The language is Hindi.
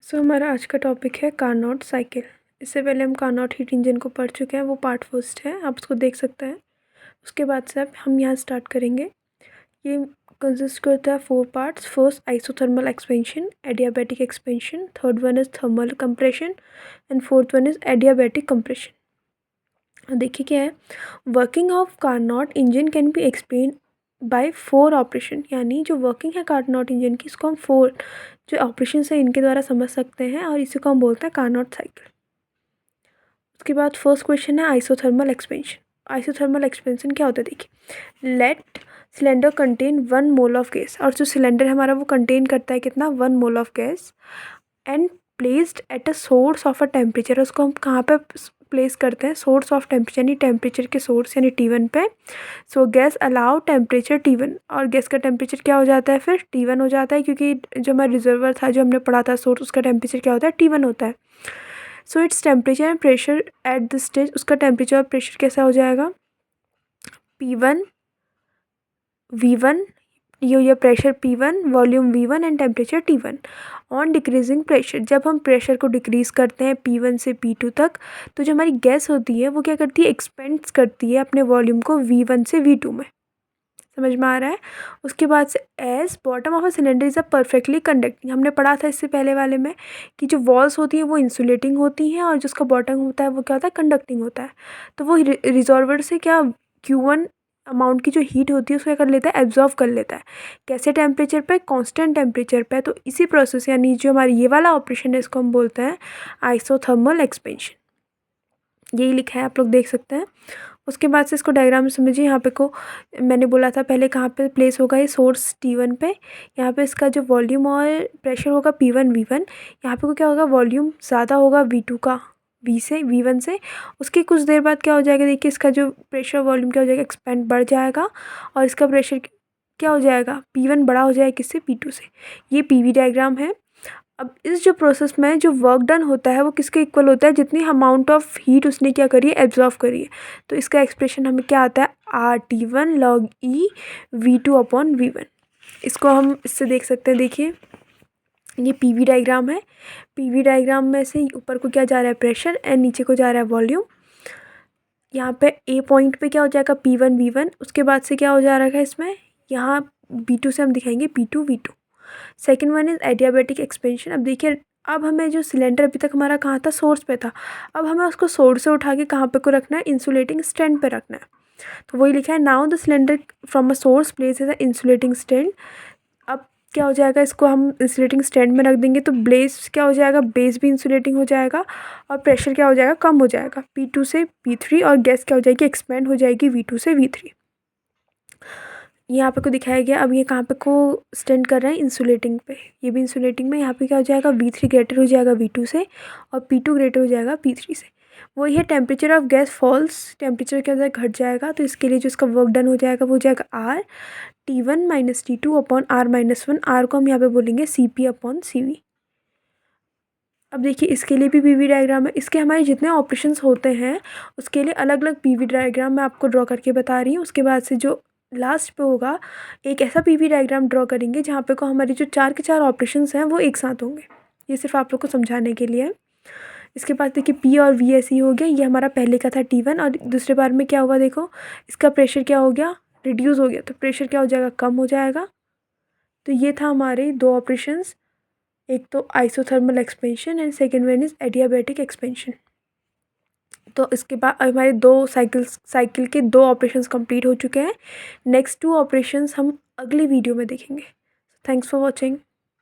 सो हमारा आज का टॉपिक है कार्नोट साइकिल। इससे पहले हम कार्नोट हीट इंजन को पढ़ चुके हैं, वो पार्ट फर्स्ट है, आप उसको देख सकते हैं। उसके बाद से अब हम यहाँ स्टार्ट करेंगे। ये कंसिस्ट करता है 4 parts. First isothermal expansion, adiabatic expansion, third one is thermal compression and fourth one is adiabatic compression. देखिए क्या है, working of Carnot engine can be explain by 4 operation. यानी जो वर्किंग है कार्नोट इंजन की, इसको हम 4 जो ऑपरेशन है इनके द्वारा समझ सकते हैं और इसी को हम बोलते हैं कार्नोट साइकिल। उसके बाद फर्स्ट क्वेश्चन है आइसोथर्मल एक्सपेंशन। आइसोथर्मल एक्सपेंशन क्या होता है, देखिए, let cylinder contain 1 mole of gas, और जो सिलेंडर हमारा वो कंटेन करता है कितना, 1 mole of gas, and placed at a source of a temperature. उसको हम कहाँ पे प्लेस करते हैं, सोर्स ऑफ टेम्परेचर, यानी टेम्परेचर के सोर्स यानी T1 पे। सो गैस अलाउ टेम्परेचर T1, और गैस का टेम्परेचर क्या हो जाता है, फिर T1 हो जाता है, क्योंकि जो हमारा रिजर्वर था जो हमने पढ़ा था सोर्स, उसका टेम्परेचर क्या होता है, T1 होता है। So its temperature and pressure at this stage, उसका टेम्परेचर और प्रेशर कैसा हो जाएगा, P1 V1, ये pressure P1, volume V1 and temperature T1। On decreasing pressure, जब हम प्रेशर को डिक्रीज़ करते हैं P1 से P2 तक, तो जो हमारी गैस होती है वो क्या करती है, एक्सपेंड्स करती है अपने वॉल्यूम को V1 से V2 में। समझ में आ रहा है। उसके बाद से as bottom of a cylinder is a perfectly conducting, हमने पढ़ा था इससे पहले वाले में कि जो वॉल्स होती हैं वो इंसुलेटिंग होती हैं और जिसका बॉटम होता है वो क्या होता है, कंडक्टिंग होता है। तो वो रिजॉल्वर से क्या Q1 अमाउंट की जो हीट होती है उसको क्या कर लेता है, एब्जॉर्व कर लेता है। कैसे टेम्परेचर पे, कांस्टेंट टेम्परेचर पे। तो इसी प्रोसेस यानी जो हमारी ये वाला ऑपरेशन है इसको हम बोलते हैं आइसोथर्मल एक्सपेंशन। यही लिखा है, आप लोग देख सकते हैं। उसके बाद से इसको डायग्राम में समझिए। यहाँ पे को मैंने बोला था पहले कहाँ पे प्लेस होगा, ये सोर्स T1 पे। यहाँ पे इसका जो वॉल्यूम और प्रेशर होगा P1 V1। यहाँ पे को क्या होगा, वॉल्यूम ज़्यादा होगा V2 का V1 से। उसके कुछ देर बाद क्या हो जाएगा, देखिए इसका जो प्रेशर वॉल्यूम क्या हो जाएगा, एक्सपेंड बढ़ जाएगा, और इसका प्रेशर क्या हो जाएगा, P1 बड़ा हो जाएगा किससे, P2 से। ये PV डायग्राम है। अब इस जो प्रोसेस में जो वर्क डन होता है वो किसके इक्वल होता है, जितनी अमाउंट ऑफ हीट उसने क्या करी है, एब्जॉर्व करी है। तो इसका एक्सप्रेशन हमें क्या आता है, RT1 log E V2/V1। इसको हम इससे देख सकते हैं। देखिए ये PV डायग्राम है। PV डायग्राम में से ऊपर को क्या जा रहा है, प्रेशर, एंड नीचे को जा रहा है वॉल्यूम। यहाँ पे A पॉइंट पे क्या हो जाएगा, P1 V1। उसके बाद से क्या हो जा रहा है इसमें, यहाँ B2 से हम दिखाएंगे P2 V2। Second one is adiabatic expansion. अब देखिए, अब हमें जो सिलेंडर अभी तक हमारा कहाँ था, सोर्स पे था, अब हमें उसको सोर्स से उठा के कहाँ पे को रखना है, इंसुलेटिंग स्टैंड पे रखना है। तो वही लिखा है, now the cylinder from a source place is a insulating stand. अब क्या हो जाएगा, इसको हम इंसुलेटिंग स्टैंड में रख देंगे तो बेस क्या हो जाएगा, बेस भी इंसुलेटिंग हो जाएगा, और प्रेशर क्या हो जाएगा, कम हो जाएगा P2 से P3, और गैस क्या हो जाएगी, एक्सपेंड हो जाएगी V2 से V3। यहाँ पे को दिखाया गया। अब ये कहाँ पे को स्टैंड कर रहे हैं, इंसुलेटिंग पे। ये भी इंसुलेटिंग में। यहाँ पे क्या हो जाएगा, V3 ग्रेटर हो जाएगा V2 से, और P2 ग्रेटर हो जाएगा P3 से। वही है, temperature of gas falls, temperature क्या हो जाएगा, घट जाएगा। तो इसके लिए जो इसका वर्क डन हो जाएगा वो हो जाएगा RT1 - T2/R-1। R को हम यहाँ पे बोलेंगे CP/CV। अब देखिए इसके लिए भी PV डायग्राम है। इसके हमारे जितने ऑपरेशंस होते हैं उसके लिए अलग अलग PV डायग्राम मैं आपको ड्रॉ करके बता रही हूँ। उसके बाद से जो लास्ट पे होगा, एक ऐसा PV डायग्राम ड्रॉ करेंगे जहाँ पे को हमारी जो 4 के 4 ऑपरेशंस हैं वो एक साथ होंगे। ये सिर्फ आप लोग को समझाने के लिए है। इसके बाद देखिए P और V ऐसे ही हो गया। ये हमारा पहले का था T1, और दूसरे बार में क्या हुआ, देखो इसका प्रेशर क्या हो गया, रिड्यूस हो गया। तो प्रेशर क्या हो जाएगा, कम हो जाएगा। तो ये था हमारे 2 ऑपरेशंस, एक तो isothermal expansion and second one is adiabatic expansion. तो इसके बाद हमारे 2 साइकिल के 2 ऑपरेशंस कंप्लीट हो चुके हैं। नेक्स्ट 2 ऑपरेशंस हम अगली वीडियो में देखेंगे। Thanks for watching.